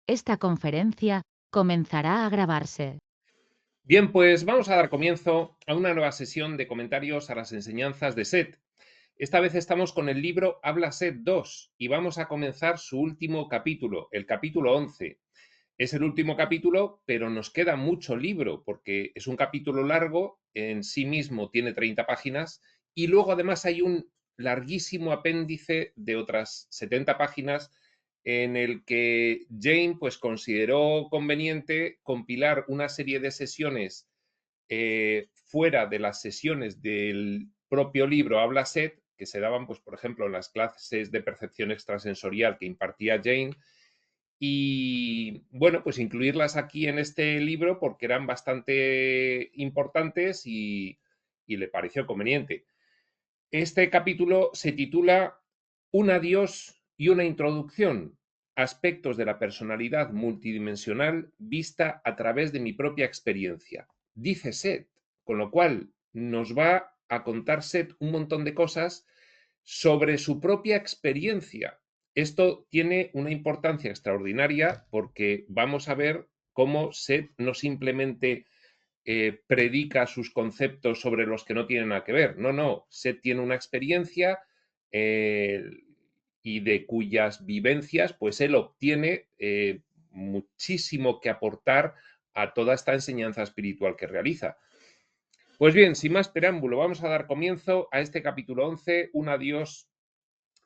Esta conferencia comenzará a grabarse. Bien, pues vamos a dar comienzo a una nueva sesión de comentarios a las enseñanzas de Set. Esta vez estamos con el libro Habla Set 2 y vamos a comenzar su último capítulo, el capítulo 11. Es el último capítulo, pero nos queda mucho libro porque es un capítulo largo, en sí mismo tiene 30 páginas y luego además hay un larguísimo apéndice de otras 70 páginas en el que Jane pues consideró conveniente compilar una serie de sesiones fuera de las sesiones del propio libro Habla Set, que se daban, pues, por ejemplo, en las clases de percepción extrasensorial que impartía Jane, y bueno, pues incluirlas aquí en este libro porque eran bastante importantes y le pareció conveniente. Este capítulo se titula Un adiós y una introducción, aspectos de la personalidad multidimensional vista a través de mi propia experiencia. Dice Seth, con lo cual nos va a contar Seth un montón de cosas sobre su propia experiencia. Esto tiene una importancia extraordinaria porque vamos a ver cómo Seth no simplemente predica sus conceptos sobre los que no tienen nada que ver. No, no, Seth tiene una experiencia eh, y de cuyas vivencias pues él obtiene muchísimo que aportar a toda esta enseñanza espiritual que realiza. Pues bien, sin más preámbulo, vamos a dar comienzo a este capítulo 11, un adiós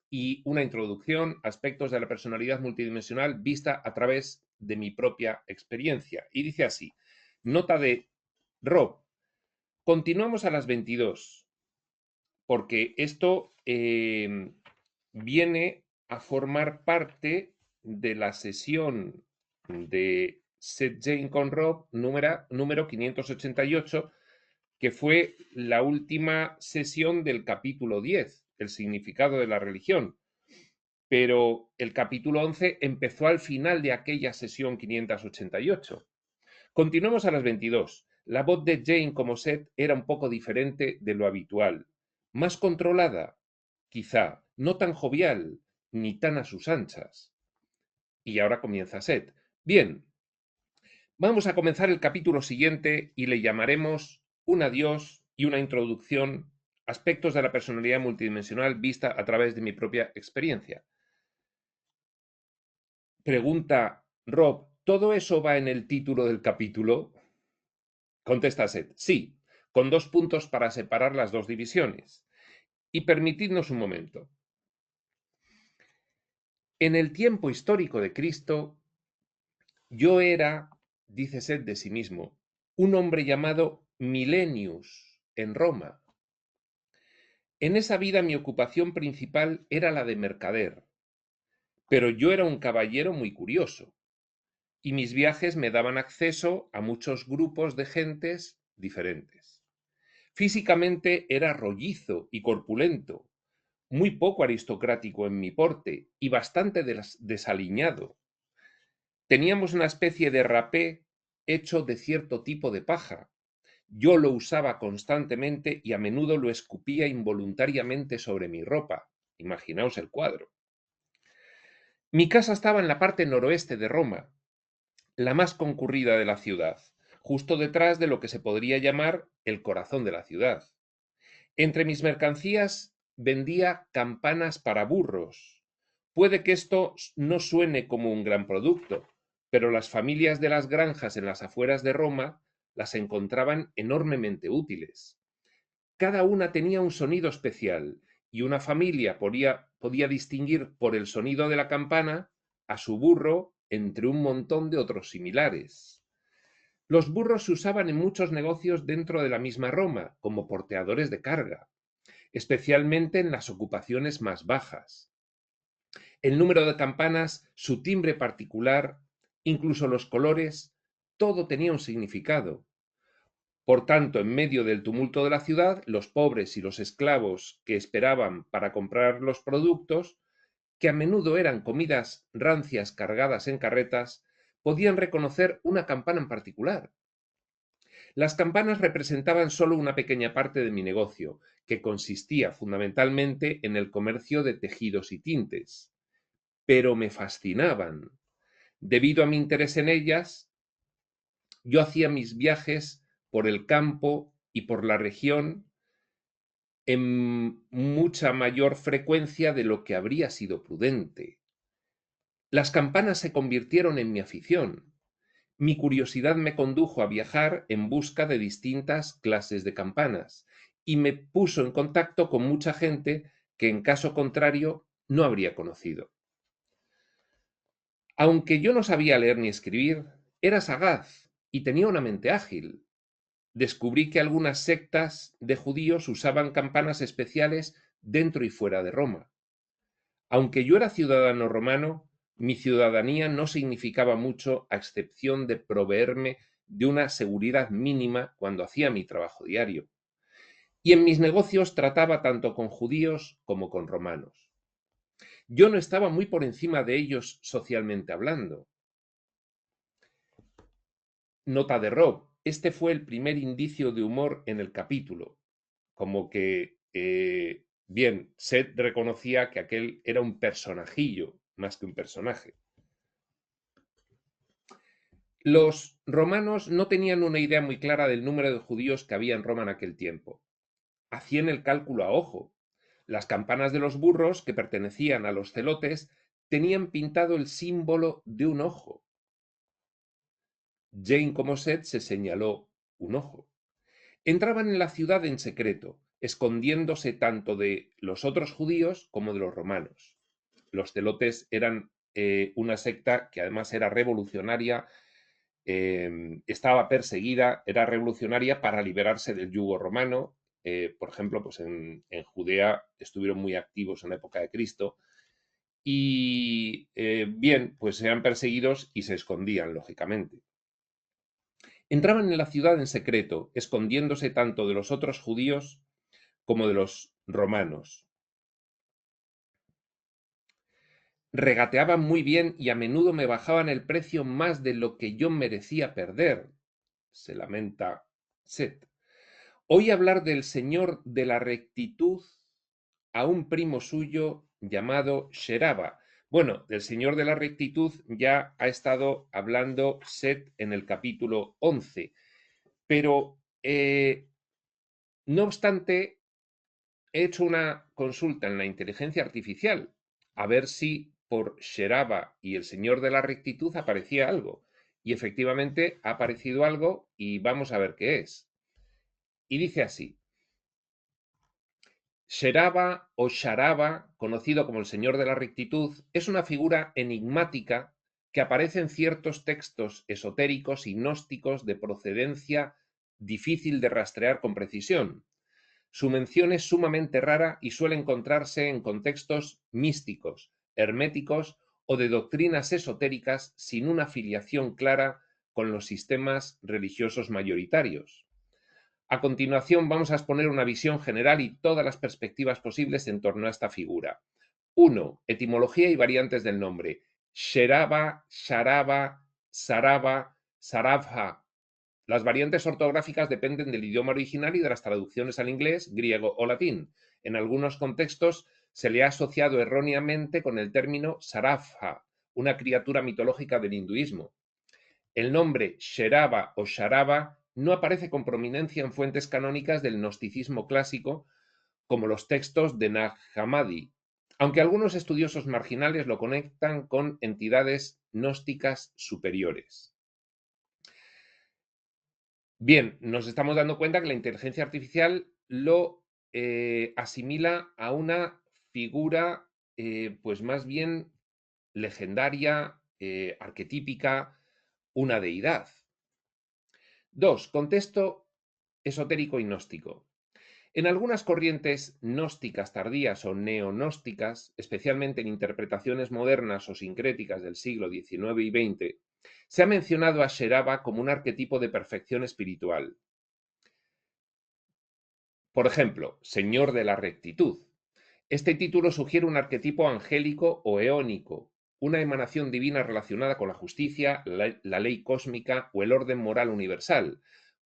y una introducción, aspectos de la personalidad multidimensional vista a través de mi propia experiencia. Y dice así, nota de Rob, continuamos a las 22, porque esto viene a formar parte de la sesión de Set Jane con Rob número 588, que fue la última sesión del capítulo 10, el significado de la religión. Pero el capítulo 11 empezó al final de aquella sesión 588. Continuemos a las 22. La voz de Jane como Seth era un poco diferente de lo habitual. Más controlada, quizá, no tan jovial, ni tan a sus anchas. Y ahora comienza Seth. Bien, vamos a comenzar el capítulo siguiente y le llamaremos Un adiós y una introducción, aspectos de la personalidad multidimensional vista a través de mi propia experiencia. Pregunta Rob, ¿todo eso va en el título del capítulo? Contesta Seth, sí, con dos puntos para separar las dos divisiones. Y permitidnos un momento. En el tiempo histórico de Cristo, yo era, dice Seth de sí mismo, un hombre llamado Milenius en Roma. En esa vida mi ocupación principal era la de mercader, pero yo era un caballero muy curioso, y mis viajes me daban acceso a muchos grupos de gentes diferentes. Físicamente era rollizo y corpulento, muy poco aristocrático en mi porte y bastante desaliñado. Teníamos una especie de rapé hecho de cierto tipo de paja. Yo lo usaba constantemente y a menudo lo escupía involuntariamente sobre mi ropa. Imaginaos el cuadro. Mi casa estaba en la parte noroeste de Roma, la más concurrida de la ciudad, justo detrás de lo que se podría llamar el corazón de la ciudad. Entre mis mercancías vendía campanas para burros. Puede que esto no suene como un gran producto, pero las familias de las granjas en las afueras de Roma las encontraban enormemente útiles. Cada una tenía un sonido especial y una familia podía distinguir por el sonido de la campana a su burro entre un montón de otros similares. Los burros se usaban en muchos negocios dentro de la misma Roma, como porteadores de carga, especialmente en las ocupaciones más bajas. El número de campanas, su timbre particular, incluso los colores, todo tenía un significado. Por tanto, en medio del tumulto de la ciudad, los pobres y los esclavos que esperaban para comprar los productos, que a menudo eran comidas rancias cargadas en carretas, podían reconocer una campana en particular. Las campanas representaban solo una pequeña parte de mi negocio, que consistía fundamentalmente en el comercio de tejidos y tintes, pero me fascinaban. Debido a mi interés en ellas, yo hacía mis viajes por el campo y por la región en mucha mayor frecuencia de lo que habría sido prudente. Las campanas se convirtieron en mi afición. Mi curiosidad me condujo a viajar en busca de distintas clases de campanas y me puso en contacto con mucha gente que en caso contrario no habría conocido. Aunque yo no sabía leer ni escribir, era sagaz y tenía una mente ágil. Descubrí que algunas sectas de judíos usaban campanas especiales dentro y fuera de Roma. Aunque yo era ciudadano romano, mi ciudadanía no significaba mucho a excepción de proveerme de una seguridad mínima cuando hacía mi trabajo diario. Y en mis negocios trataba tanto con judíos como con romanos. Yo no estaba muy por encima de ellos socialmente hablando. Nota de Rob, este fue el primer indicio de humor en el capítulo, como que, bien, Seth reconocía que aquel era un personajillo más que un personaje. Los romanos no tenían una idea muy clara del número de judíos que había en Roma en aquel tiempo. Hacían el cálculo a ojo. Las campanas de los burros, que pertenecían a los celotes, tenían pintado el símbolo de un ojo. Jane como Seth se señaló un ojo. Entraban en la ciudad en secreto, escondiéndose tanto de los otros judíos como de los romanos. Los celotes eran una secta que además era revolucionaria, estaba perseguida, era revolucionaria para liberarse del yugo romano. Por ejemplo, pues en Judea estuvieron muy activos en la época de Cristo y bien, pues eran perseguidos y se escondían, lógicamente. Entraban en la ciudad en secreto, escondiéndose tanto de los otros judíos como de los romanos. Regateaban muy bien y a menudo me bajaban el precio más de lo que yo merecía perder, se lamenta Seth. Oí hablar del Señor de la rectitud a un primo suyo llamado Sheraba. Bueno, del Señor de la rectitud ya ha estado hablando Seth en el capítulo 11, pero no obstante, he hecho una consulta en la inteligencia artificial a ver si por Sheraba y el Señor de la rectitud aparecía algo. Y efectivamente ha aparecido algo y vamos a ver qué es. Y dice así: Sheraba o Sharaba, conocido como el Señor de la Rectitud, es una figura enigmática que aparece en ciertos textos esotéricos y gnósticos de procedencia difícil de rastrear con precisión. Su mención es sumamente rara y suele encontrarse en contextos místicos, herméticos o de doctrinas esotéricas sin una filiación clara con los sistemas religiosos mayoritarios. A continuación vamos a exponer una visión general y todas las perspectivas posibles en torno a esta figura. 1. Etimología y variantes del nombre. Sheraba, Sharaba, Saraba, Sarabha. Las variantes ortográficas dependen del idioma original y de las traducciones al inglés, griego o latín. En algunos contextos se le ha asociado erróneamente con el término Sarabha, una criatura mitológica del hinduismo. El nombre Sheraba o Sharaba no aparece con prominencia en fuentes canónicas del gnosticismo clásico, como los textos de Nag Hammadi, aunque algunos estudiosos marginales lo conectan con entidades gnósticas superiores. Bien, nos estamos dando cuenta que la inteligencia artificial lo asimila a una figura, pues más bien legendaria, arquetípica, una deidad. 2. Contexto esotérico y gnóstico. En algunas corrientes gnósticas tardías o neognósticas, especialmente en interpretaciones modernas o sincréticas del siglo XIX y XX, se ha mencionado a Sheraba como un arquetipo de perfección espiritual. Por ejemplo, Señor de la Rectitud. Este título sugiere un arquetipo angélico o eónico, una emanación divina relacionada con la justicia, la ley cósmica o el orden moral universal,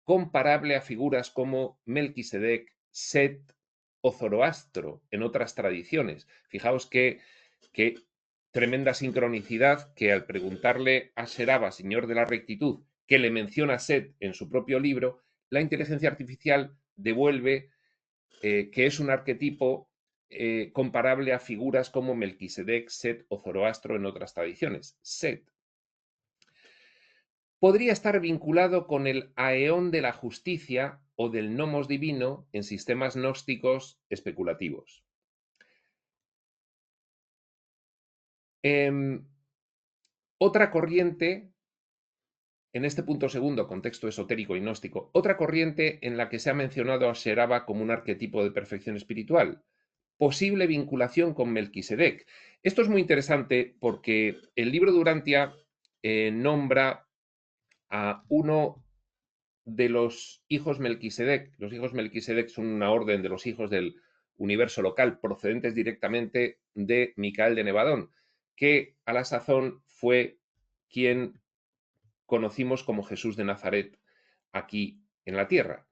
comparable a figuras como Melquisedec, Set o Zoroastro en otras tradiciones. Fijaos que tremenda sincronicidad que al preguntarle a Sheraba, señor de la rectitud, que le menciona Set en su propio libro, la inteligencia artificial devuelve que es un arquetipo comparable a figuras como Melquisedec, Set o Zoroastro en otras tradiciones. Set podría estar vinculado con el aeón de la justicia o del nomos divino en sistemas gnósticos especulativos. Otra corriente, en este punto segundo, contexto esotérico y gnóstico, otra corriente en la que se ha mencionado a Sheraba como un arquetipo de perfección espiritual, posible vinculación con Melquisedec. Esto es muy interesante porque el libro de Urantia nombra a uno de los hijos Melquisedec. Los hijos Melquisedec son una orden de los hijos del universo local procedentes directamente de Micael de Nevadón, que a la sazón fue quien conocimos como Jesús de Nazaret aquí en la tierra.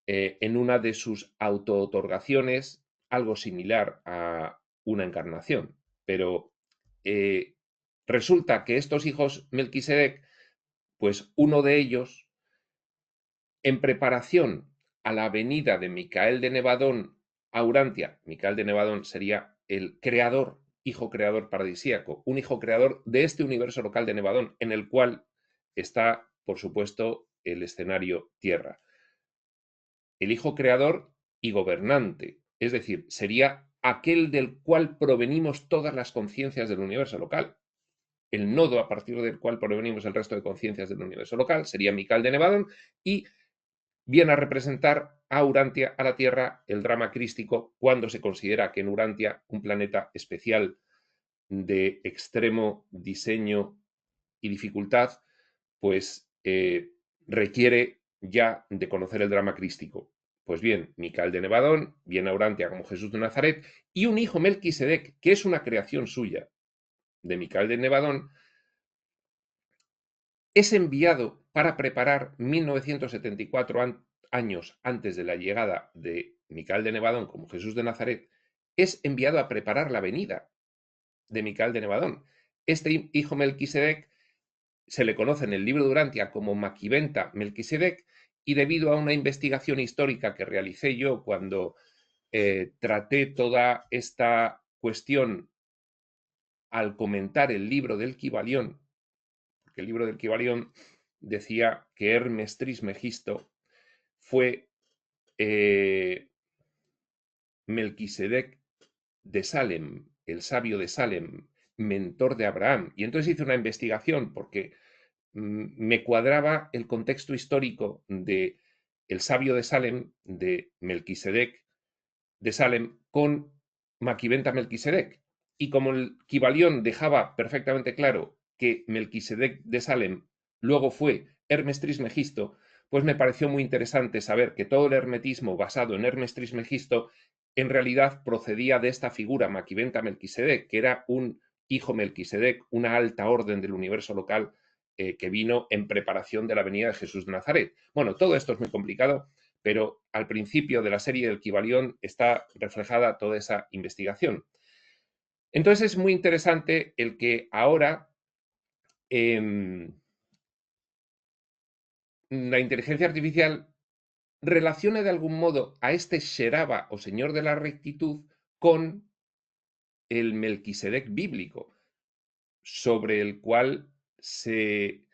En una de sus auto-otorgaciones, algo similar a una encarnación. Pero resulta que estos hijos Melquisedec, pues uno de ellos, en preparación a la venida de Micael de Nevadón a Urantia, Micael de Nevadón sería el creador, hijo creador paradisíaco, un hijo creador de este universo local de Nevadón, en el cual está, por supuesto, el escenario Tierra. El hijo creador y gobernante, es decir, sería aquel del cual provenimos todas las conciencias del universo local. El nodo a partir del cual provenimos el resto de conciencias del universo local sería Micael de Nevadón y viene a representar a Urantia, a la Tierra, el drama crístico, cuando se considera que en Urantia, un planeta especial de extremo diseño y dificultad, pues requiere ya de conocer el drama crístico. Pues bien, Micael de Nevadón viene a Urantia como Jesús de Nazaret y un hijo Melquisedec, que es una creación suya de Micael de Nevadón, es enviado para preparar 1974 años antes de la llegada de Micael de Nevadón como Jesús de Nazaret, es enviado a preparar la venida de Micael de Nevadón. Este hijo Melquisedec se le conoce en el libro de Urantia como Maquiventa Melquisedec y debido a una investigación histórica que realicé yo cuando traté toda esta cuestión al comentar el libro del Kybalión, porque el libro del Kybalión decía que Hermes Trismegisto fue Melquisedec de Salem, el sabio de Salem, mentor de Abraham. Y entonces hice una investigación porque me cuadraba el contexto histórico de el sabio de Salem, de Melquisedec de Salem, con Maquiventa Melquisedec. Y como el Kybalión dejaba perfectamente claro que Melquisedec de Salem luego fue Hermes Trismegisto, pues me pareció muy interesante saber que todo el hermetismo basado en Hermes Trismegisto en realidad procedía de esta figura Maquiventa Melquisedec, que era un hijo Melquisedec, una alta orden del universo local que vino en preparación de la venida de Jesús de Nazaret. Bueno, todo esto es muy complicado, pero al principio de la serie del Kybalión está reflejada toda esa investigación. Entonces es muy interesante el que ahora la inteligencia artificial relacione de algún modo a este Sheraba o Señor de la Rectitud con el Melquisedec bíblico, sobre el cual se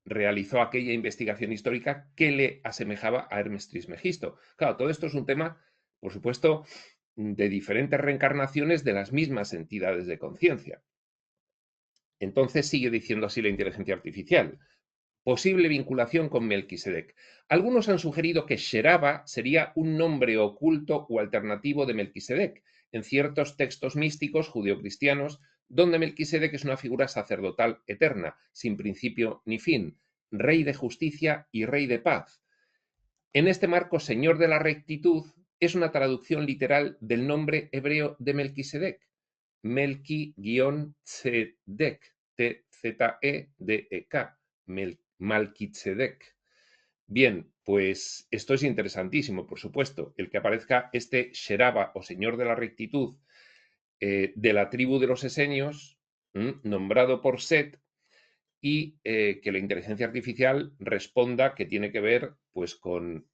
realizó aquella investigación histórica que le asemejaba a Hermes Trismegisto. Claro, todo esto es un tema, por supuesto, de diferentes reencarnaciones de las mismas entidades de conciencia. Entonces sigue diciendo así la inteligencia artificial. Posible vinculación con Melquisedec. Algunos han sugerido que Sheraba sería un nombre oculto o alternativo de Melquisedec en ciertos textos místicos judeocristianos donde Melquisedec es una figura sacerdotal eterna, sin principio ni fin, rey de justicia y rey de paz. En este marco, Señor de la Rectitud es una traducción literal del nombre hebreo de Melquisedec, Melki-Tzedek, T-Z-E-D-E-K, Malkitzedek. Bien, pues esto es interesantísimo, por supuesto, el que aparezca este Sheraba o Señor de la Rectitud de la tribu de los esenios, nombrado por Set, y que la inteligencia artificial responda que tiene que ver pues, con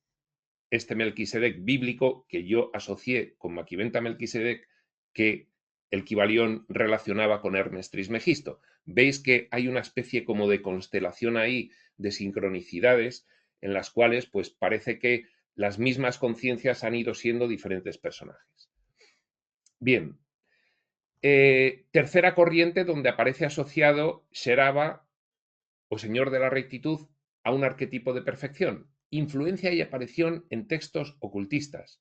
este Melquisedec bíblico que yo asocié con Maquiventa Melquisedec, que el Kybalión relacionaba con Hermes Trismegisto. Veis que hay una especie como de constelación ahí, de sincronicidades, en las cuales pues parece que las mismas conciencias han ido siendo diferentes personajes. Bien, tercera corriente donde aparece asociado Sheraba o Señor de la Rectitud a un arquetipo de perfección. Influencia y aparición en textos ocultistas.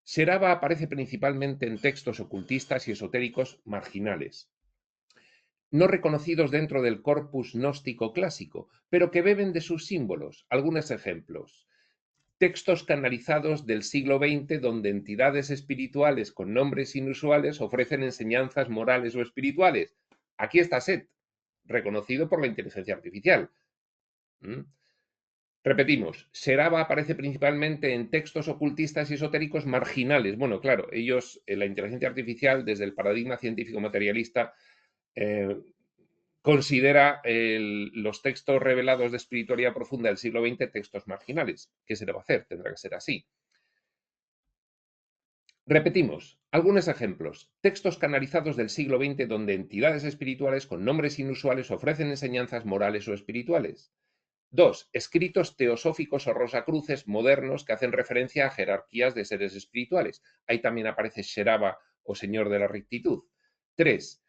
Sheraba aparece principalmente en textos ocultistas y esotéricos marginales, no reconocidos dentro del corpus gnóstico clásico, pero que beben de sus símbolos. Algunos ejemplos. Textos canalizados del siglo XX donde entidades espirituales con nombres inusuales ofrecen enseñanzas morales o espirituales. Aquí está Set, reconocido por la inteligencia artificial. Repetimos, Sheraba aparece principalmente en textos ocultistas y esotéricos marginales. Bueno, claro, ellos, la inteligencia artificial, desde el paradigma científico materialista, considera los textos revelados de espiritualidad profunda del siglo XX textos marginales. ¿Qué se le va a hacer? Tendrá que ser así. Repetimos, algunos ejemplos. Textos canalizados del siglo XX donde entidades espirituales con nombres inusuales ofrecen enseñanzas morales o espirituales. 2. Escritos teosóficos o rosacruces modernos que hacen referencia a jerarquías de seres espirituales. Ahí también aparece Sheraba o Señor de la Rectitud. 3.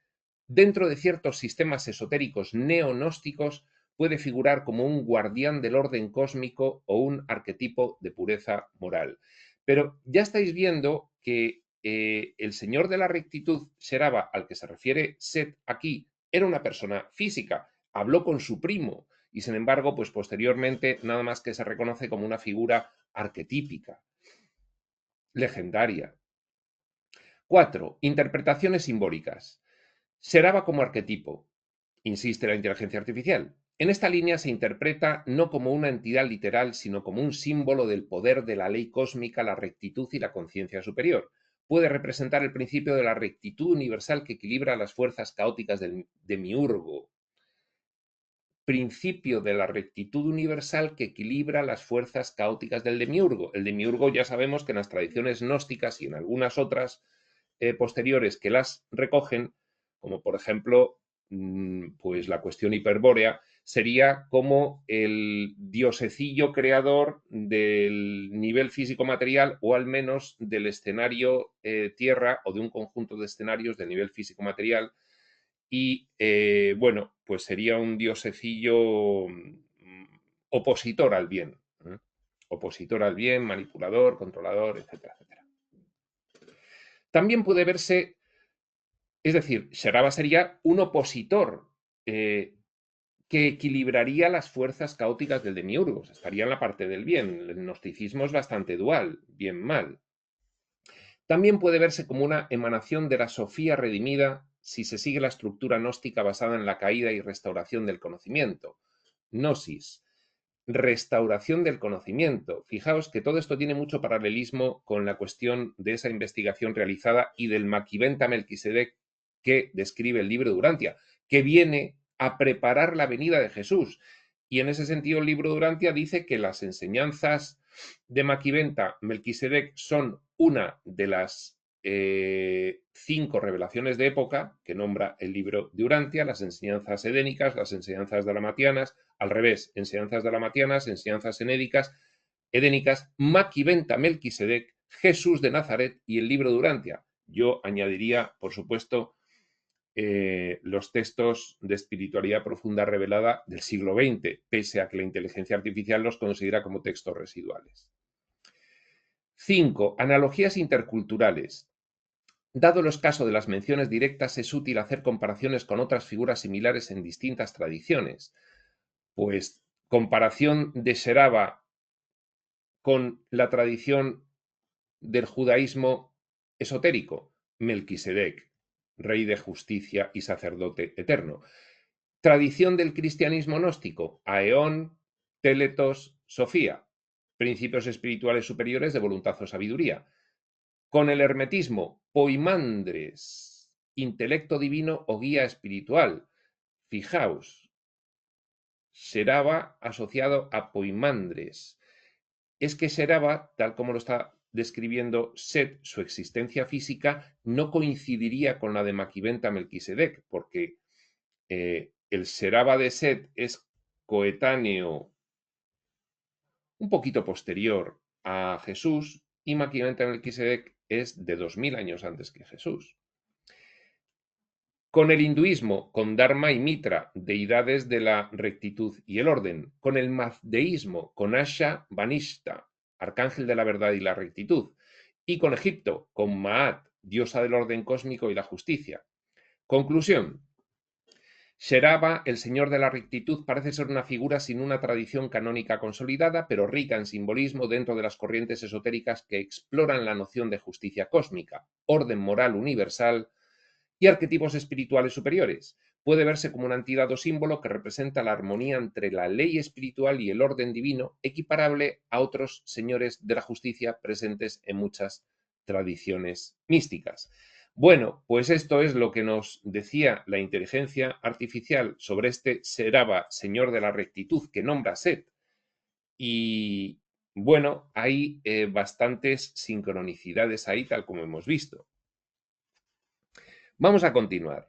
Dentro de ciertos sistemas esotéricos neonósticos puede figurar como un guardián del orden cósmico o un arquetipo de pureza moral. Pero ya estáis viendo que el Señor de la Rectitud, Sheraba, al que se refiere Set aquí, era una persona física, habló con su primo, y sin embargo, pues posteriormente nada más que se reconoce como una figura arquetípica, legendaria. 4. Interpretaciones simbólicas. Sheraba como arquetipo, insiste la inteligencia artificial. En esta línea se interpreta no como una entidad literal, sino como un símbolo del poder de la ley cósmica, la rectitud y la conciencia superior. Puede representar el principio de la rectitud universal que equilibra las fuerzas caóticas del demiurgo, principio de la rectitud universal que equilibra las fuerzas caóticas del demiurgo. El demiurgo ya sabemos que en las tradiciones gnósticas y en algunas otras posteriores que las recogen, como por ejemplo pues la cuestión hiperbórea, sería como el diosecillo creador del nivel físico-material o al menos del escenario Tierra o de un conjunto de escenarios del nivel físico-material y bueno, pues sería un diosecillo opositor al bien, opositor al bien, manipulador, controlador, etcétera, etcétera. También puede verse, es decir, Sheraba sería un opositor que equilibraría las fuerzas caóticas del demiurgo, estaría en la parte del bien. El gnosticismo es bastante dual, bien-mal. También puede verse como una emanación de la Sofía redimida si se sigue la estructura gnóstica basada en la caída y restauración del conocimiento. Gnosis, restauración del conocimiento. Fijaos que todo esto tiene mucho paralelismo con la cuestión de esa investigación realizada y del Maquiventa Melquisedec que describe el libro de Urantia, que viene a preparar la venida de Jesús. Y en ese sentido el libro de Urantia dice que las enseñanzas de Maquiventa Melquisedec son una de las 5 revelaciones de época que nombra el libro de Urantia, las enseñanzas edénicas, las enseñanzas dalamatianas, al revés, enseñanzas dalamatianas, enseñanzas edénicas, Maquiventa Melquisedec, Jesús de Nazaret y el libro de Urantia. Yo añadiría, por supuesto, los textos de espiritualidad profunda revelada del siglo XX, pese a que la inteligencia artificial los considera como textos residuales. 5. Analogías interculturales. Dado los casos de las menciones directas, es útil hacer comparaciones con otras figuras similares en distintas tradiciones. Pues comparación de Sheraba con la tradición del judaísmo esotérico, Melquisedec, rey de justicia y sacerdote eterno. Tradición del cristianismo gnóstico, Aeón, Téletos, Sofía, principios espirituales superiores de voluntad o sabiduría. Con el hermetismo, Poimandres, intelecto divino o guía espiritual. Fijaos, Seraba asociado a Poimandres. Es que Seraba, tal como lo está describiendo Set, su existencia física no coincidiría con la de Maquiventa Melquisedec, porque el Seraba de Set es coetáneo, un poquito posterior a Jesús, y Maquiventa Melquisedec es de 2000 años antes que Jesús. Con el hinduismo, con Dharma y Mitra, deidades de la rectitud y el orden. Con el mazdeísmo, con Asha Vanishta, arcángel de la verdad y la rectitud. Y con Egipto, con Maat, diosa del orden cósmico y la justicia. Conclusión. Sheraba, el señor de la rectitud, parece ser una figura sin una tradición canónica consolidada, pero rica en simbolismo dentro de las corrientes esotéricas que exploran la noción de justicia cósmica, orden moral universal y arquetipos espirituales superiores. Puede verse como un antídoto símbolo que representa la armonía entre la ley espiritual y el orden divino, equiparable a otros señores de la justicia presentes en muchas tradiciones místicas. Bueno, pues esto es lo que nos decía la inteligencia artificial sobre este Seraba, señor de la rectitud, que nombra Set. Y bueno, hay bastantes sincronicidades ahí, tal como hemos visto. Vamos a continuar.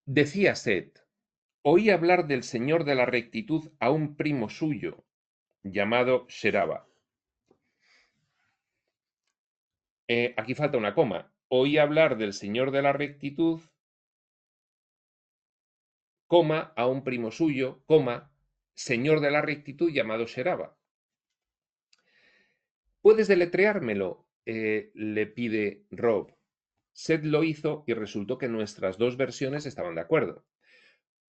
Decía Set, oí hablar del señor de la rectitud a un primo suyo, llamado Sheraba. Aquí falta una coma. Oí hablar del señor de la rectitud, coma, a un primo suyo, coma, señor de la rectitud llamado Sheraba. ¿Puedes deletreármelo? Le pide Rob. Set lo hizo y resultó que nuestras dos versiones estaban de acuerdo.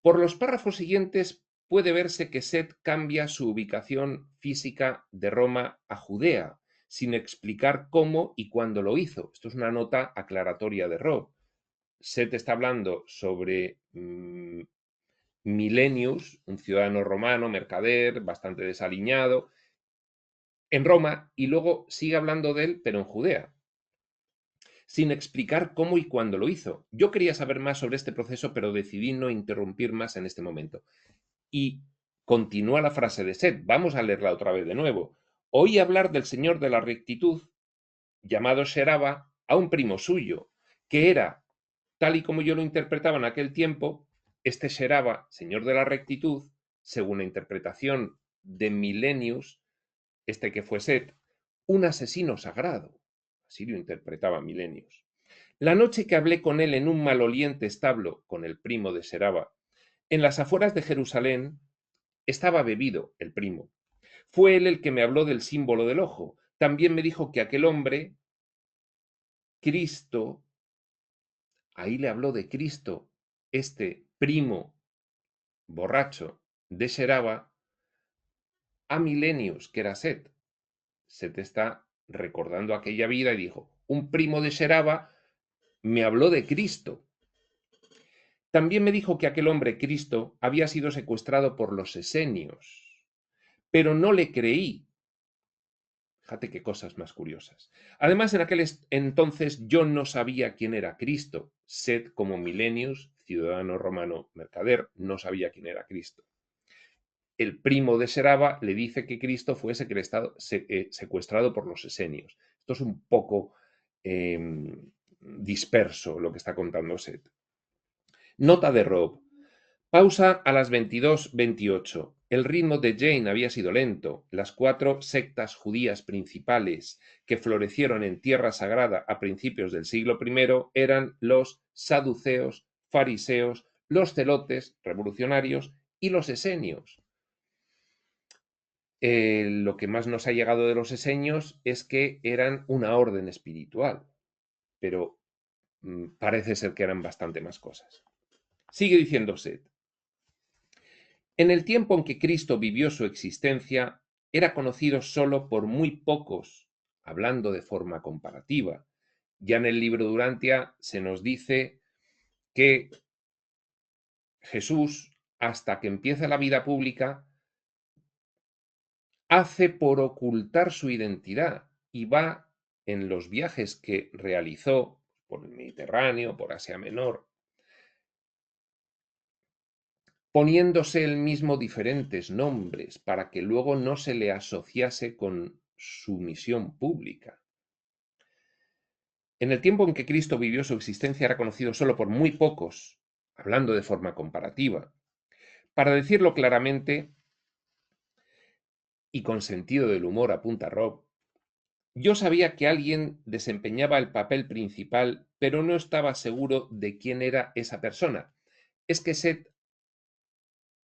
Por los párrafos siguientes puede verse que Set cambia su ubicación física de Roma a Judea, sin explicar cómo y cuándo lo hizo. Esto es una nota aclaratoria de Rob. Set está hablando sobre Milenius, un ciudadano romano, mercader, bastante desaliñado, en Roma, y luego sigue hablando de él, pero en Judea, sin explicar cómo y cuándo lo hizo. Yo quería saber más sobre este proceso, pero decidí no interrumpir más en este momento. Y continúa la frase de Set. Vamos a leerla otra vez de nuevo. Oí hablar del señor de la rectitud, llamado Sheraba, a un primo suyo, que era, tal y como yo lo interpretaba en aquel tiempo, este Sheraba, señor de la rectitud, según la interpretación de Milenius, este que fue Set, un asesino sagrado. Así lo interpretaba Milenius. La noche que hablé con él en un maloliente establo, con el primo de Sheraba, en las afueras de Jerusalén, estaba bebido el primo. Fue él el que me habló del símbolo del ojo. También me dijo que aquel hombre, Cristo, ahí le habló de Cristo, este primo borracho de Sheraba, a Milenius, que era Set. Set está recordando aquella vida y dijo, un primo de Sheraba me habló de Cristo. También me dijo que aquel hombre, Cristo, había sido secuestrado por los esenios, pero no le creí. Fíjate qué cosas más curiosas. Además, en aquel entonces yo no sabía quién era Cristo. Set, como Milenius, ciudadano romano mercader, no sabía quién era Cristo. El primo de Seraba le dice que Cristo fue secuestrado por los esenios. Esto es un poco disperso lo que está contando Set. Nota de Rob. Pausa a las 22:28. El ritmo de Jane había sido lento. Las 4 sectas judías principales que florecieron en Tierra Sagrada a principios del siglo I eran los saduceos, fariseos, los celotes revolucionarios y los esenios. Lo que más nos ha llegado de los esenios es que eran una orden espiritual, pero parece ser que eran bastante más cosas. Sigue diciendo Set. En el tiempo en que Cristo vivió su existencia, era conocido solo por muy pocos, hablando de forma comparativa. Ya en el libro Durantia se nos dice que Jesús, hasta que empieza la vida pública, hace por ocultar su identidad y va en los viajes que realizó, por el Mediterráneo, por Asia Menor, poniéndose él mismo diferentes nombres para que luego no se le asociase con su misión pública. En el tiempo en que Cristo vivió su existencia era conocido solo por muy pocos, hablando de forma comparativa. Para decirlo claramente y con sentido del humor, apunta Rob, yo sabía que alguien desempeñaba el papel principal, pero no estaba seguro de quién era esa persona. Es que Seth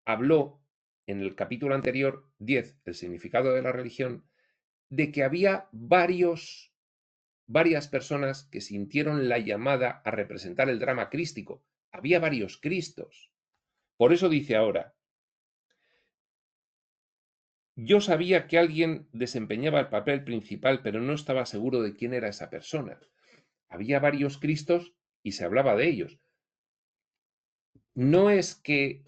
habló en el capítulo anterior, 10, el significado de la religión, de que había varias personas que sintieron la llamada a representar el drama crístico. Había varios Cristos. Por eso dice ahora, yo sabía que alguien desempeñaba el papel principal, pero no estaba seguro de quién era esa persona. Había varios Cristos y se hablaba de ellos. No es que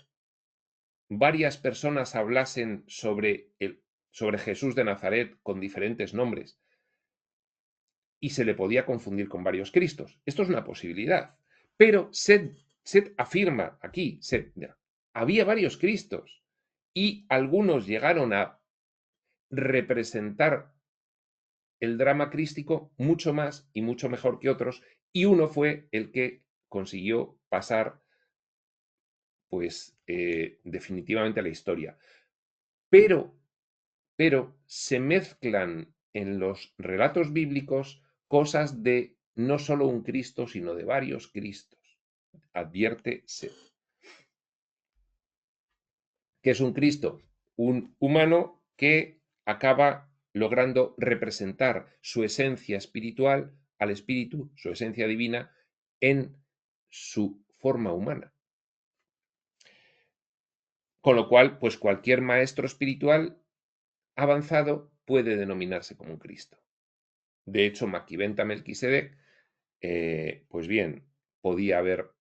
varias personas hablasen sobre Jesús de Nazaret con diferentes nombres y se le podía confundir con varios Cristos. Esto es una posibilidad. Pero Seth afirma aquí, había varios Cristos y algunos llegaron a representar el drama crístico mucho más y mucho mejor que otros, y uno fue el que consiguió pasar, pues, definitivamente a la historia. Pero se mezclan en los relatos bíblicos cosas de no solo un Cristo, sino de varios Cristos. Advierte Seth. ¿Qué es un Cristo? Un humano que acaba logrando representar su esencia espiritual al espíritu, su esencia divina, en su forma humana. Con lo cual, pues cualquier maestro espiritual avanzado puede denominarse como un Cristo. De hecho, Maquiventa Melquisedec, pues bien, podía haber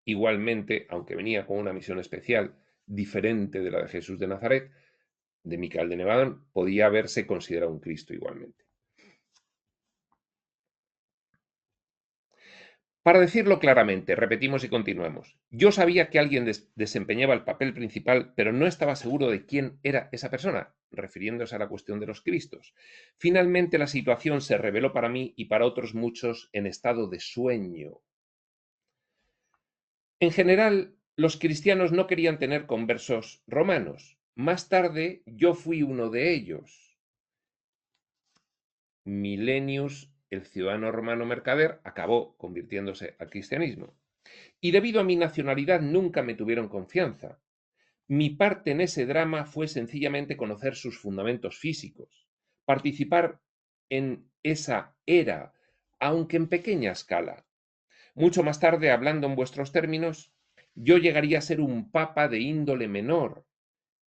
igualmente, aunque venía con una misión especial diferente de la de Jesús de Nazaret, de Micael de Nevadón, podía haberse considerado un Cristo igualmente. Para decirlo claramente, repetimos y continuamos. Yo sabía que alguien desempeñaba el papel principal, pero no estaba seguro de quién era esa persona, refiriéndose a la cuestión de los Cristos. Finalmente la situación se reveló para mí y para otros muchos en estado de sueño. En general, los cristianos no querían tener conversos romanos. Más tarde yo fui uno de ellos. Milenius, el ciudadano romano mercader, acabó convirtiéndose al cristianismo. Y debido a mi nacionalidad nunca me tuvieron confianza. Mi parte en ese drama fue sencillamente conocer sus fundamentos físicos, participar en esa era, aunque en pequeña escala. Mucho más tarde, hablando en vuestros términos, yo llegaría a ser un papa de índole menor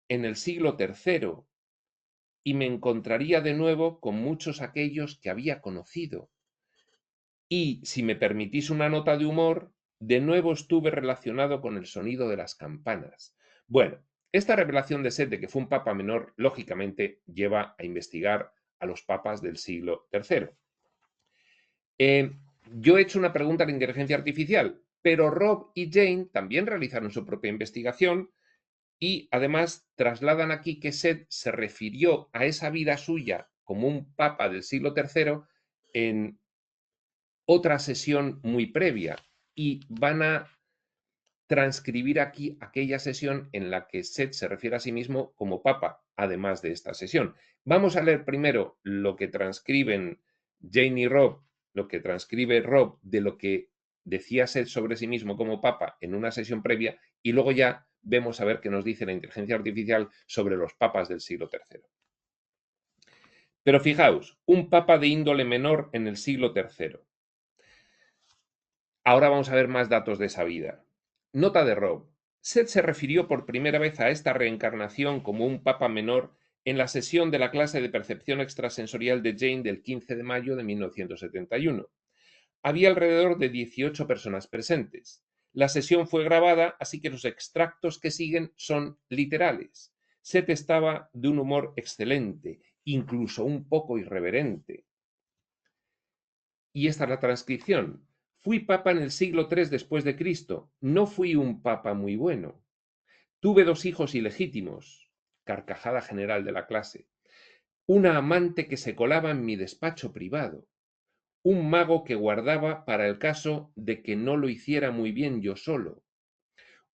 en el siglo III y me encontraría de nuevo con muchos aquellos que había conocido. Y, si me permitís una nota de humor, de nuevo estuve relacionado con el sonido de las campanas. Bueno, esta revelación de Seth de que fue un papa menor, lógicamente, lleva a investigar a los papas del siglo III. Yo he hecho una pregunta a la inteligencia artificial, pero Rob y Jane también realizaron su propia investigación y además trasladan aquí que Seth se refirió a esa vida suya como un papa del siglo III en otra sesión muy previa y van a transcribir aquí aquella sesión en la que Seth se refiere a sí mismo como papa, además de esta sesión. Vamos a leer primero lo que transcriben Jane y Rob, lo que transcribe Rob de lo que decía Seth sobre sí mismo como papa en una sesión previa, y luego ya vemos a ver qué nos dice la inteligencia artificial sobre los papas del siglo III. Pero fijaos, un papa de índole menor en el siglo III. Ahora vamos a ver más datos de esa vida. Nota de Rob. Seth se refirió por primera vez a esta reencarnación como un papa menor en la sesión de la clase de percepción extrasensorial de Jane del 15 de mayo de 1971. Había alrededor de 18 personas presentes. La sesión fue grabada, así que los extractos que siguen son literales. Seth estaba de un humor excelente, incluso un poco irreverente. Y esta es la transcripción. Fui papa en el siglo III después de Cristo. No fui un papa muy bueno. Tuve 2 hijos ilegítimos. Carcajada general de la clase. Una amante que se colaba en mi despacho privado. Un mago que guardaba para el caso de que no lo hiciera muy bien yo solo.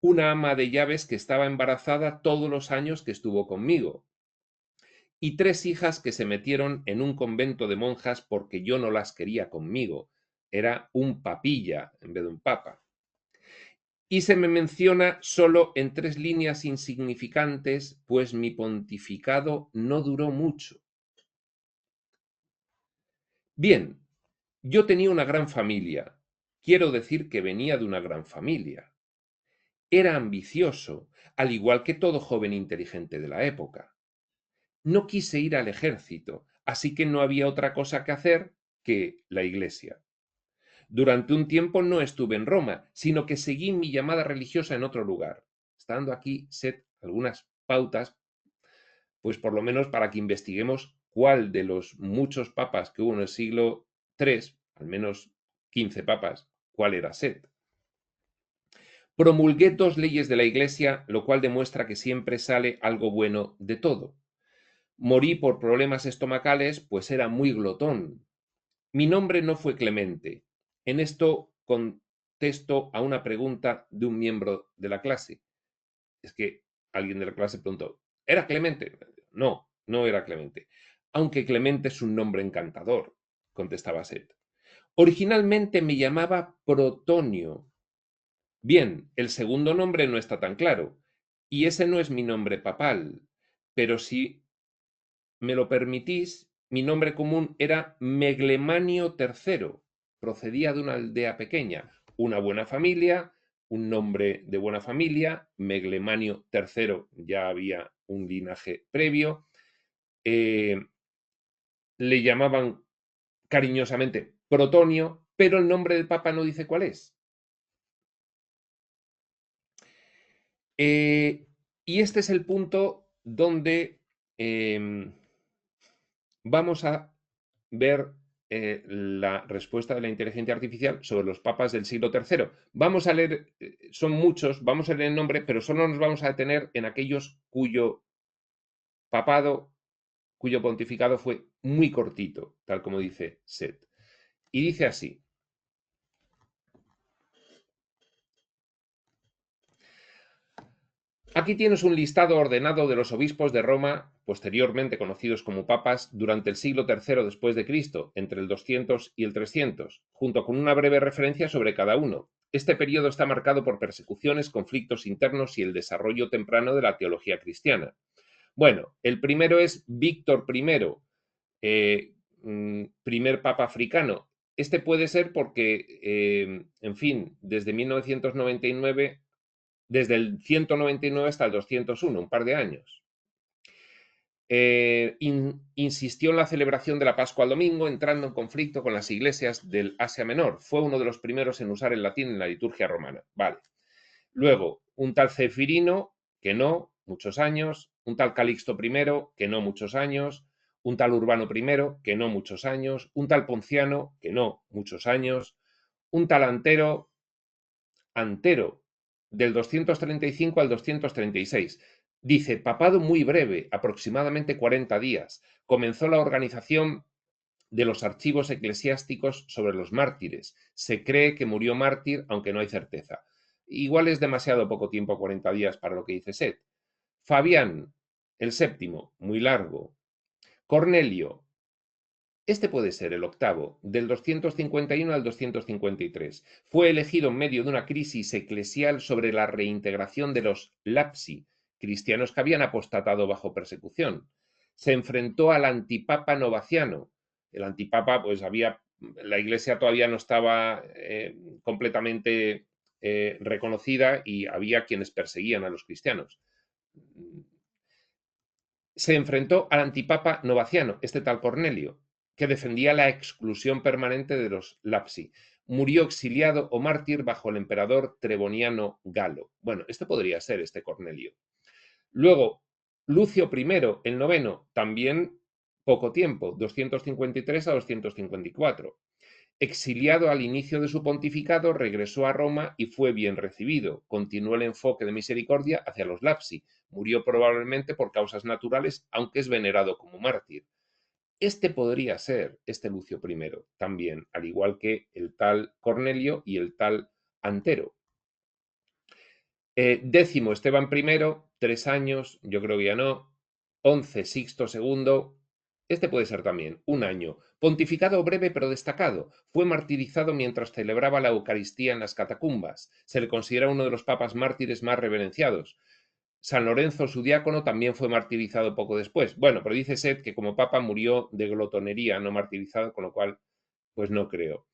Una ama de llaves que estaba embarazada todos los años que estuvo conmigo. Y 3 hijas que se metieron en un convento de monjas porque yo no las quería conmigo. Era un papilla en vez de un papa. Y se me menciona solo en 3 líneas insignificantes, pues mi pontificado no duró mucho. Bien, yo tenía una gran familia. Quiero decir que venía de una gran familia. Era ambicioso, al igual que todo joven inteligente de la época. No quise ir al ejército, así que no había otra cosa que hacer que la iglesia. Durante un tiempo no estuve en Roma, sino que seguí mi llamada religiosa en otro lugar. Está dando aquí Seth algunas pautas, pues por lo menos para que investiguemos cuál de los muchos papas que hubo en el siglo III, al menos 15 papas, cuál era Seth. Promulgué 2 leyes de la Iglesia, lo cual demuestra que siempre sale algo bueno de todo. Morí por problemas estomacales, pues era muy glotón. Mi nombre no fue Clemente. En esto contesto a una pregunta de un miembro de la clase. Es que alguien de la clase preguntó, ¿era Clemente? No, no era Clemente. Aunque Clemente es un nombre encantador, contestaba Seth. Originalmente me llamaba Protonio. Bien, el segundo nombre no está tan claro, y ese no es mi nombre papal, pero si me lo permitís, mi nombre común era Meglemanio III. Procedía de una aldea pequeña, una buena familia, un nombre de buena familia, Meglemanio III, ya había un linaje previo. Le llamaban cariñosamente Protonio, pero el nombre del papa no dice cuál es. Y este es el punto donde vamos a ver la respuesta de la inteligencia artificial sobre los papas del siglo III. Vamos a leer, son muchos, vamos a leer el nombre, pero solo nos vamos a detener en aquellos cuyo papado, cuyo pontificado fue muy cortito, tal como dice Seth. Y dice así. Aquí tienes un listado ordenado de los obispos de Roma, posteriormente conocidos como papas, durante el siglo III después de Cristo, entre el 200 y el 300, junto con una breve referencia sobre cada uno. Este periodo está marcado por persecuciones, conflictos internos y el desarrollo temprano de la teología cristiana. Bueno, el primero es Víctor I, primer papa africano. Este puede ser porque, en fin, desde 1999 desde el 199 hasta el 201, un par de años. Insistió en la celebración de la Pascua al domingo, entrando en conflicto con las iglesias del Asia Menor. Fue uno de los primeros en usar el latín en la liturgia romana. Vale. Luego, un tal Cefirino, que no, muchos años. Un tal Calixto I, que no, muchos años. Un tal Urbano I, que no, muchos años. Un tal Ponciano, que no, muchos años. Un tal Antero, del 235 al 236. Dice, papado muy breve, aproximadamente 40 días. Comenzó la organización de los archivos eclesiásticos sobre los mártires. Se cree que murió mártir, aunque no hay certeza. Igual es demasiado poco tiempo, 40 días, para lo que dice Seth. Fabián, el séptimo, muy largo. Cornelio, este puede ser el octavo, del 251 al 253. Fue elegido en medio de una crisis eclesial sobre la reintegración de los lapsi, cristianos que habían apostatado bajo persecución. Se enfrentó al antipapa Novaciano. El antipapa, pues la iglesia todavía no estaba completamente reconocida y había quienes perseguían a los cristianos. Se enfrentó al antipapa Novaciano, este tal Cornelio, que defendía la exclusión permanente de los lapsi. Murió exiliado o mártir bajo el emperador Treboniano Galo. Bueno, este podría ser este Cornelio. Luego, Lucio I, el noveno, también poco tiempo, 253 a 254. Exiliado al inicio de su pontificado, regresó a Roma y fue bien recibido. Continuó el enfoque de misericordia hacia los lapsi. Murió probablemente por causas naturales, aunque es venerado como mártir. Este podría ser este Lucio I también, al igual que el tal Cornelio y el tal Antero. Décimo Esteban I, 3 años, yo creo que ya no. 11 Sixto II, este puede ser también, 1 año. Pontificado breve pero destacado. Fue martirizado mientras celebraba la Eucaristía en las catacumbas. Se le considera uno de los papas mártires más reverenciados. San Lorenzo, su diácono, también fue martirizado poco después. Bueno, pero dice Sed que como papa murió de glotonería, no martirizado, con lo cual, pues no creo.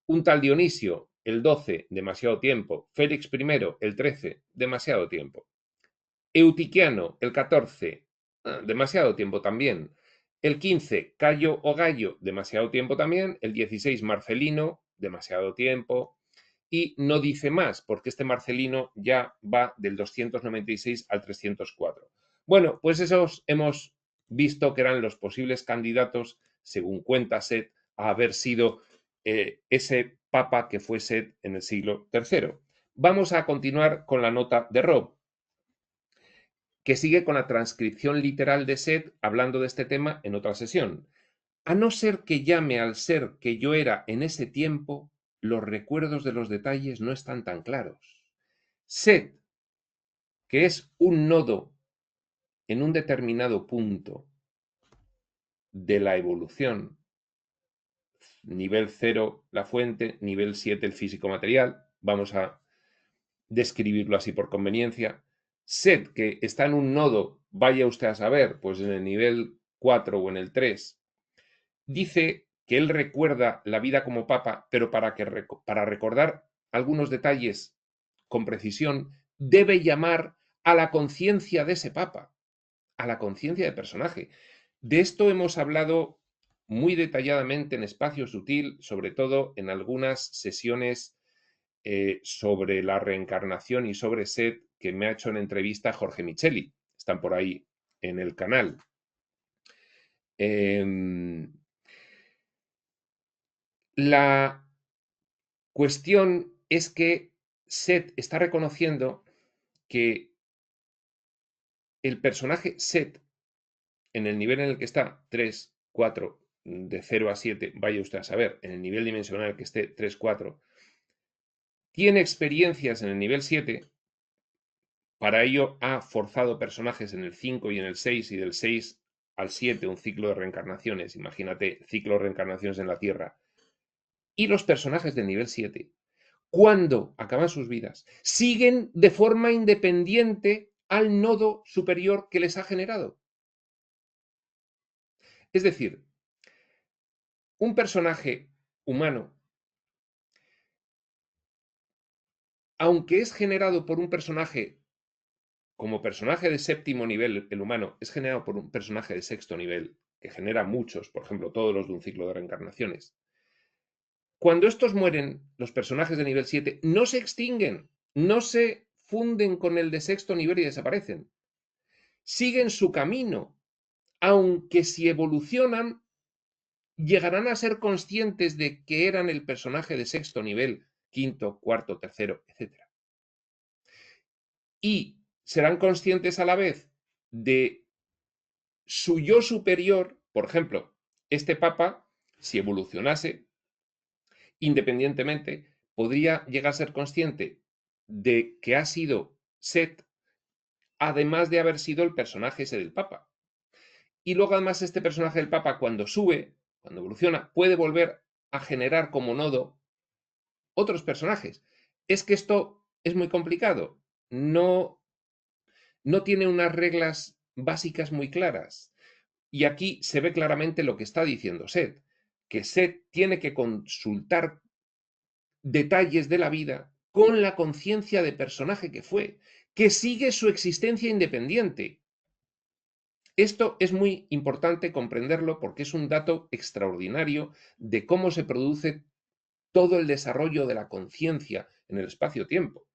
Un tal Dionisio, el 12, demasiado tiempo. Félix I, el 13, demasiado tiempo. Eutiquiano, el 14, demasiado tiempo también. El 15, Cayo o Gallo, demasiado tiempo también. El 16, Marcelino, demasiado tiempo. Y no dice más, porque este Marcelino ya va del 296 al 304. Bueno, pues esos hemos visto que eran los posibles candidatos, según cuenta Sed, a haber sido ese papa que fue Sed en el siglo III. Vamos a continuar con la nota de Rob, que sigue con la transcripción literal de Sed hablando de este tema en otra sesión. A no ser que llame al ser que yo era en ese tiempo, los recuerdos de los detalles no están tan claros. Sed, que es un nodo en un determinado punto de la evolución, nivel 0 la fuente, nivel 7 el físico material, vamos a describirlo así por conveniencia. Sed, que está en un nodo, vaya usted a saber, pues en el nivel 4 o en el 3, dice que él recuerda la vida como papa, pero para recordar algunos detalles con precisión, debe llamar a la conciencia de ese papa, a la conciencia del personaje. De esto hemos hablado muy detalladamente en Espacio Sutil, sobre todo en algunas sesiones sobre la reencarnación y sobre Sed que me ha hecho en entrevista Jorge Micheli. Están por ahí en el canal. La cuestión es que Sed está reconociendo que el personaje Sed, en el nivel en el que está, 3, 4, de 0 a 7, vaya usted a saber, en el nivel dimensional que esté 3, 4, tiene experiencias en el nivel 7, para ello ha forzado personajes en el 5 y en el 6, y del 6 al 7 un ciclo de reencarnaciones, imagínate, ciclo de reencarnaciones en la Tierra, y los personajes del nivel 7, cuando acaban sus vidas, siguen de forma independiente al nodo superior que les ha generado. Es decir, un personaje humano, aunque es generado por un personaje, como personaje de séptimo nivel, el humano, es generado por un personaje de sexto nivel, que genera muchos, por ejemplo, todos los de un ciclo de reencarnaciones. Cuando estos mueren, los personajes de nivel 7 no se extinguen, no se funden con el de sexto nivel y desaparecen. Siguen su camino, aunque si evolucionan, llegarán a ser conscientes de que eran el personaje de sexto nivel, quinto, cuarto, tercero, etc. Y serán conscientes a la vez de su yo superior. Por ejemplo, este papa, si evolucionase independientemente, podría llegar a ser consciente de que ha sido Set, además de haber sido el personaje ese del papa. Y luego además este personaje del papa, cuando sube, cuando evoluciona, puede volver a generar como nodo otros personajes. Es que esto es muy complicado. No tiene unas reglas básicas muy claras. Y aquí se ve claramente lo que está diciendo Sed, que Sed tiene que consultar detalles de la vida con la conciencia de personaje que fue, que sigue su existencia independiente. Esto es muy importante comprenderlo porque es un dato extraordinario de cómo se produce todo el desarrollo de la conciencia en el espacio-tiempo.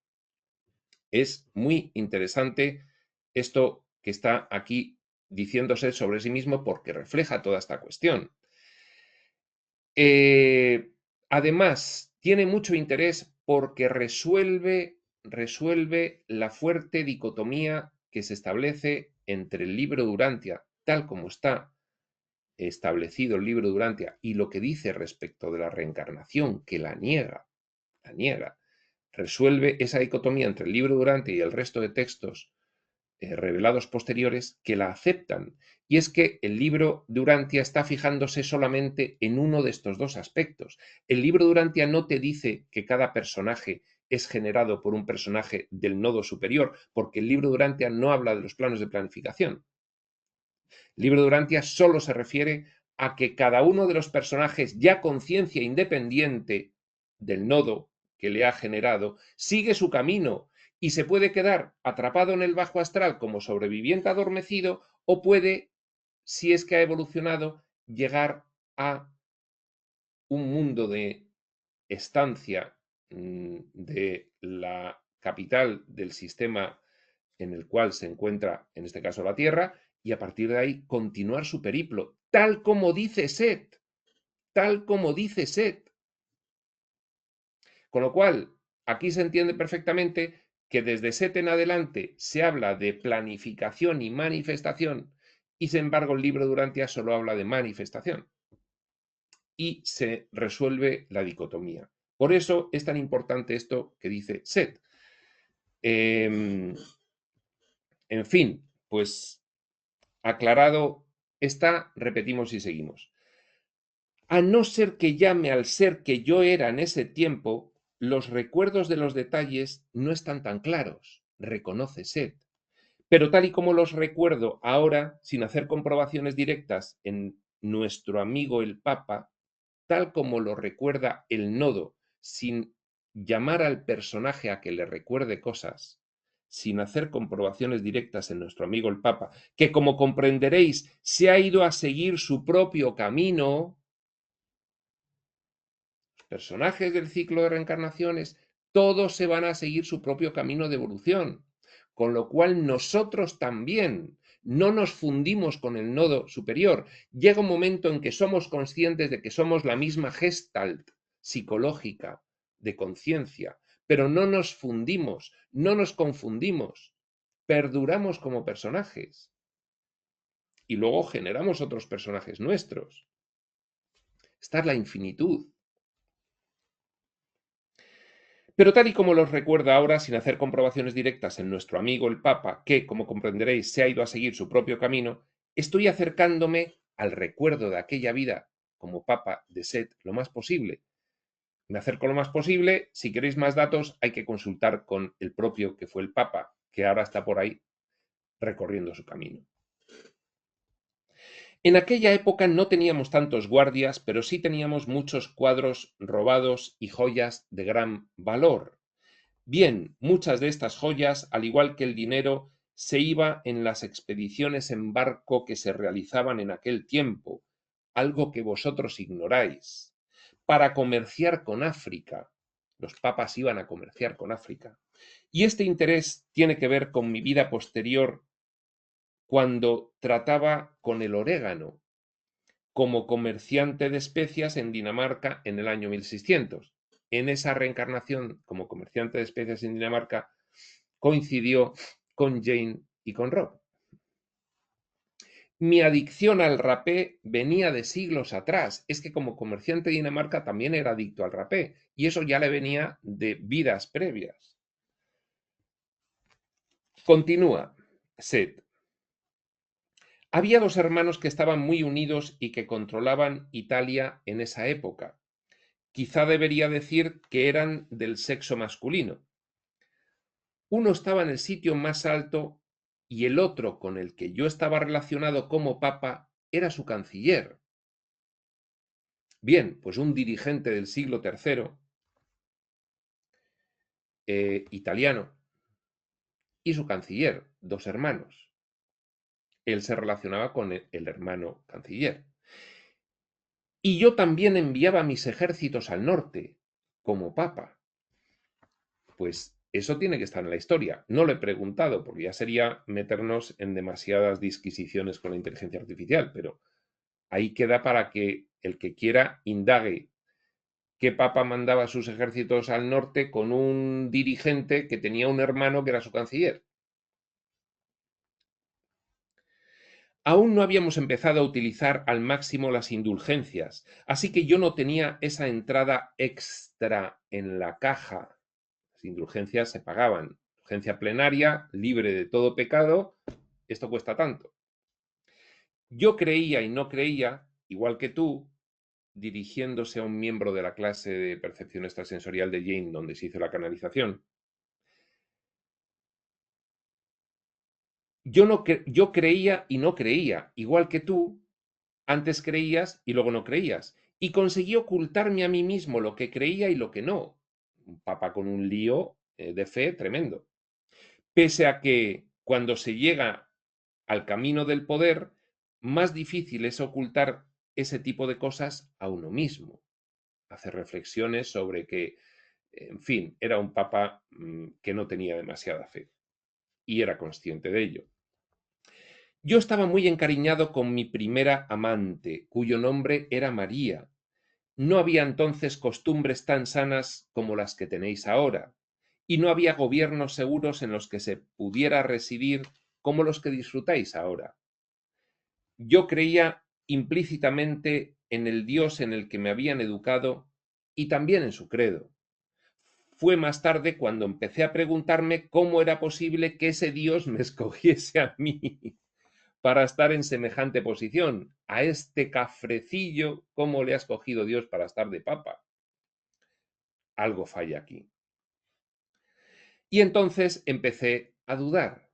Es muy interesante esto que está aquí diciéndose sobre sí mismo porque refleja toda esta cuestión. Además, tiene mucho interés porque resuelve la fuerte dicotomía que se establece entre el libro Durantia, tal como está establecido el libro Durantia, y lo que dice respecto de la reencarnación, que la niega, resuelve esa dicotomía entre el libro Durantia y el resto de textos revelados posteriores que la aceptan. Y es que el libro Durantia está fijándose solamente en uno de estos dos aspectos. El libro Durantia no te dice que cada personaje es generado por un personaje del nodo superior, porque el libro Durantia no habla de los planos de planificación. El libro Durantia solo se refiere a que cada uno de los personajes, ya con ciencia independiente del nodo que le ha generado, sigue su camino y se puede quedar atrapado en el bajo astral como sobreviviente adormecido, o puede, si es que ha evolucionado, llegar a un mundo de estancia de la capital del sistema en el cual se encuentra, en este caso, la Tierra, y a partir de ahí continuar su periplo, tal como dice Set, tal como dice Set. Con lo cual, aquí se entiende perfectamente que desde Set en adelante se habla de planificación y manifestación, y sin embargo el libro Durantia solo habla de manifestación. Y se resuelve la dicotomía. Por eso es tan importante esto que dice Set. En fin, pues aclarado está, repetimos y seguimos. A no ser que llame al ser que yo era en ese tiempo, los recuerdos de los detalles no están tan claros, reconoce Set. Pero tal y como los recuerdo ahora, sin hacer comprobaciones directas en nuestro amigo el Papa, tal como lo recuerda el nodo, sin llamar al personaje a que le recuerde cosas, sin hacer comprobaciones directas en nuestro amigo el Papa, que como comprenderéis se ha ido a seguir su propio camino, los personajes del ciclo de reencarnaciones, todos se van a seguir su propio camino de evolución, con lo cual nosotros también no nos fundimos con el nodo superior. Llega un momento en que somos conscientes de que somos la misma gestalt psicológica de conciencia, pero no nos fundimos, no nos confundimos, perduramos como personajes y luego generamos otros personajes nuestros. Esta es la infinitud. Pero tal y como los recuerda ahora, sin hacer comprobaciones directas en nuestro amigo el Papa, que, como comprenderéis, se ha ido a seguir su propio camino, estoy acercándome al recuerdo de aquella vida como Papa de Set lo más posible. Me acerco lo más posible. Si queréis más datos, hay que consultar con el propio que fue el Papa, que ahora está por ahí recorriendo su camino. En aquella época no teníamos tantos guardias, pero sí teníamos muchos cuadros robados y joyas de gran valor. Bien, muchas de estas joyas, al igual que el dinero, se iba en las expediciones en barco que se realizaban en aquel tiempo, algo que vosotros ignoráis, para comerciar con África. Los papas iban a comerciar con África. Y este interés tiene que ver con mi vida posterior, cuando trataba con el orégano como comerciante de especias en Dinamarca en el año 1600. En esa reencarnación como comerciante de especias en Dinamarca coincidió con Jane y con Rob. Mi adicción al rapé venía de siglos atrás. Es que como comerciante de Dinamarca también era adicto al rapé, y eso ya le venía de vidas previas. Continúa Set. Había dos hermanos que estaban muy unidos y que controlaban Italia en esa época. Quizá debería decir que eran del sexo masculino. Uno estaba en el sitio más alto y el otro, con el que yo estaba relacionado como papa, era su canciller. Bien, pues un dirigente del siglo III, italiano, y su canciller, dos hermanos. Él se relacionaba con el hermano canciller. Y yo también enviaba mis ejércitos al norte, como papa. Pues eso tiene que estar en la historia. No lo he preguntado, porque ya sería meternos en demasiadas disquisiciones con la inteligencia artificial, pero ahí queda para que el que quiera indague qué papa mandaba sus ejércitos al norte con un dirigente que tenía un hermano que era su canciller. Aún no habíamos empezado a utilizar al máximo las indulgencias, así que yo no tenía esa entrada extra en la caja. Las indulgencias se pagaban. Indulgencia plenaria, libre de todo pecado, esto cuesta tanto. Yo creía y no creía, igual que tú, dirigiéndose a un miembro de la clase de percepción extrasensorial de Jane, donde se hizo la canalización. Yo creía y no creía, igual que tú, antes creías y luego no creías. Y conseguí ocultarme a mí mismo lo que creía y lo que no. Un papa con un lío de fe tremendo. Pese a que cuando se llega al camino del poder, más difícil es ocultar ese tipo de cosas a uno mismo. Hacer reflexiones sobre que, en fin, era un papa que no tenía demasiada fe y era consciente de ello. Yo estaba muy encariñado con mi primera amante, cuyo nombre era María. No había entonces costumbres tan sanas como las que tenéis ahora, y no había gobiernos seguros en los que se pudiera residir como los que disfrutáis ahora. Yo creía implícitamente en el Dios en el que me habían educado y también en su credo. Fue más tarde cuando empecé a preguntarme cómo era posible que ese Dios me escogiese a mí para estar en semejante posición. A este cafrecillo, ¿cómo le ha escogido Dios para estar de papa? Algo falla aquí. Y entonces empecé a dudar.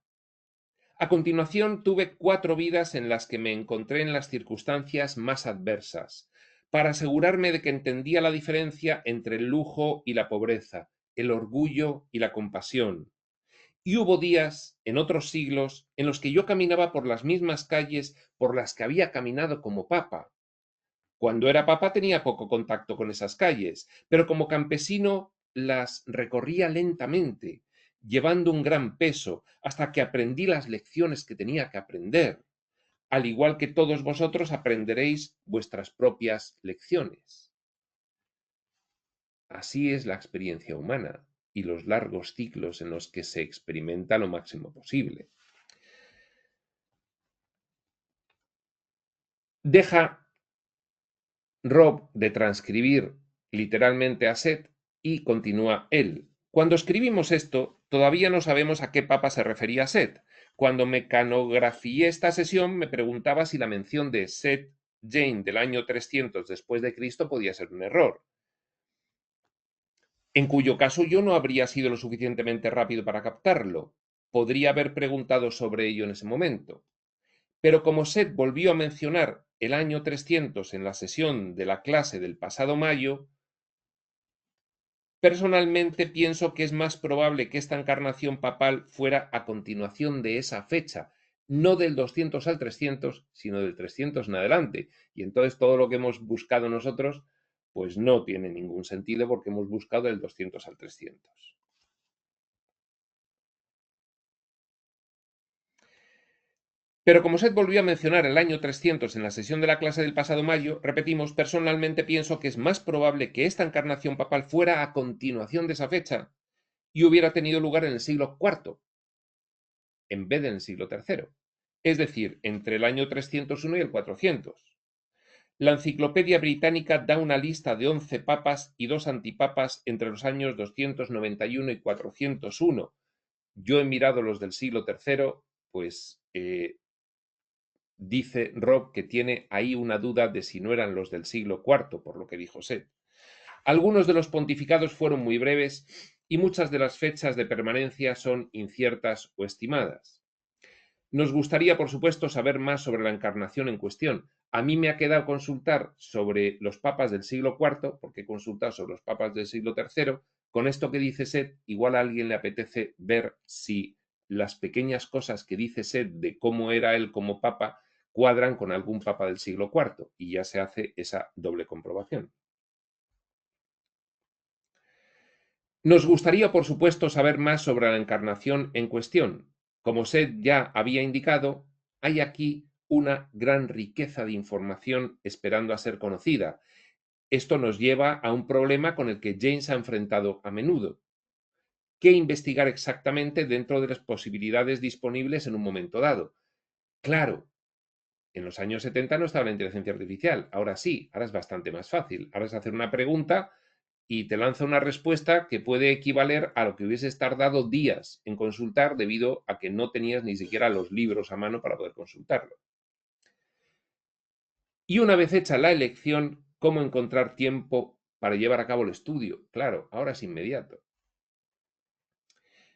A continuación tuve 4 vidas en las que me encontré en las circunstancias más adversas, para asegurarme de que entendía la diferencia entre el lujo y la pobreza, el orgullo y la compasión. Y hubo días, en otros siglos, en los que yo caminaba por las mismas calles por las que había caminado como papa. Cuando era papa tenía poco contacto con esas calles, pero como campesino las recorría lentamente, llevando un gran peso, hasta que aprendí las lecciones que tenía que aprender, al igual que todos vosotros aprenderéis vuestras propias lecciones. Así es la experiencia humana y los largos ciclos en los que se experimenta lo máximo posible. Deja Rob de transcribir literalmente a Set y continúa él. Cuando escribimos esto, todavía no sabemos a qué papa se refería Set. Cuando mecanografié esta sesión, me preguntaba si la mención de Set Jane del año 300 después de Cristo podía ser un error, en cuyo caso yo no habría sido lo suficientemente rápido para captarlo. Podría haber preguntado sobre ello en ese momento. Pero como Set volvió a mencionar el año 300 en la sesión de la clase del pasado mayo, personalmente pienso que es más probable que esta encarnación papal fuera a continuación de esa fecha, no del 200 al 300, sino del 300 en adelante. Y entonces todo lo que hemos buscado nosotros, pues no tiene ningún sentido porque hemos buscado del 200 al 300. Pero como Seth volvió a mencionar el año 300 en la sesión de la clase del pasado mayo, repetimos, personalmente pienso que es más probable que esta encarnación papal fuera a continuación de esa fecha y hubiera tenido lugar en el siglo IV, en vez de en el siglo III, es decir, entre el año 301 y el 400. La Enciclopedia Británica da una lista de 11 papas y 2 antipapas entre los años 291 y 401. Yo he mirado los del siglo III, pues dice Rob que tiene ahí una duda de si no eran los del siglo IV, por lo que dijo Seth. Algunos de los pontificados fueron muy breves y muchas de las fechas de permanencia son inciertas o estimadas. Nos gustaría, por supuesto, saber más sobre la encarnación en cuestión. A mí me ha quedado consultar sobre los papas del siglo IV, porque he consultado sobre los papas del siglo III. Con esto que dice Seth, igual a alguien le apetece ver si las pequeñas cosas que dice Seth de cómo era él como papa cuadran con algún papa del siglo IV, y ya se hace esa doble comprobación. Nos gustaría, por supuesto, saber más sobre la encarnación en cuestión. Como Seth ya había indicado, hay aquí una gran riqueza de información esperando a ser conocida, Esto nos lleva a un problema con el que James ha enfrentado a menudo. ¿Qué investigar exactamente dentro de las posibilidades disponibles en un momento dado? Claro, en los años 70 no estaba la inteligencia artificial, ahora sí, ahora es bastante más fácil. Ahora es hacer una pregunta y te lanza una respuesta que puede equivaler a lo que hubieses tardado días en consultar debido a que no tenías ni siquiera los libros a mano para poder consultarlo. Y una vez hecha la elección, ¿cómo encontrar tiempo para llevar a cabo el estudio? Claro, ahora es inmediato.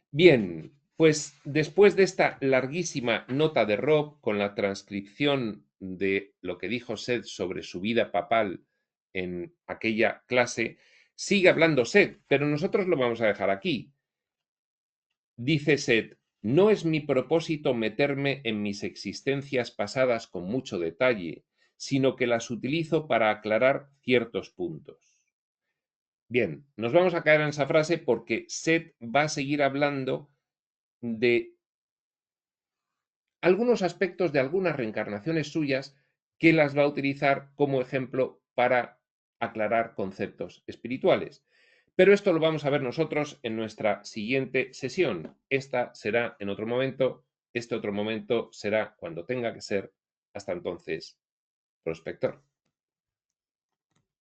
Bien, pues después de esta larguísima nota de Rob con la transcripción de lo que dijo Seth sobre su vida papal en aquella clase, sigue hablando Seth, pero nosotros lo vamos a dejar aquí. Dice Seth, no es mi propósito meterme en mis existencias pasadas con mucho detalle, sino que las utilizo para aclarar ciertos puntos. Bien, nos vamos a caer en esa frase porque Seth va a seguir hablando de algunos aspectos de algunas reencarnaciones suyas que las va a utilizar como ejemplo para aclarar conceptos espirituales. Pero esto lo vamos a ver nosotros en nuestra siguiente sesión. Esta será en otro momento, este otro momento será cuando tenga que ser. Hasta entonces, prospector.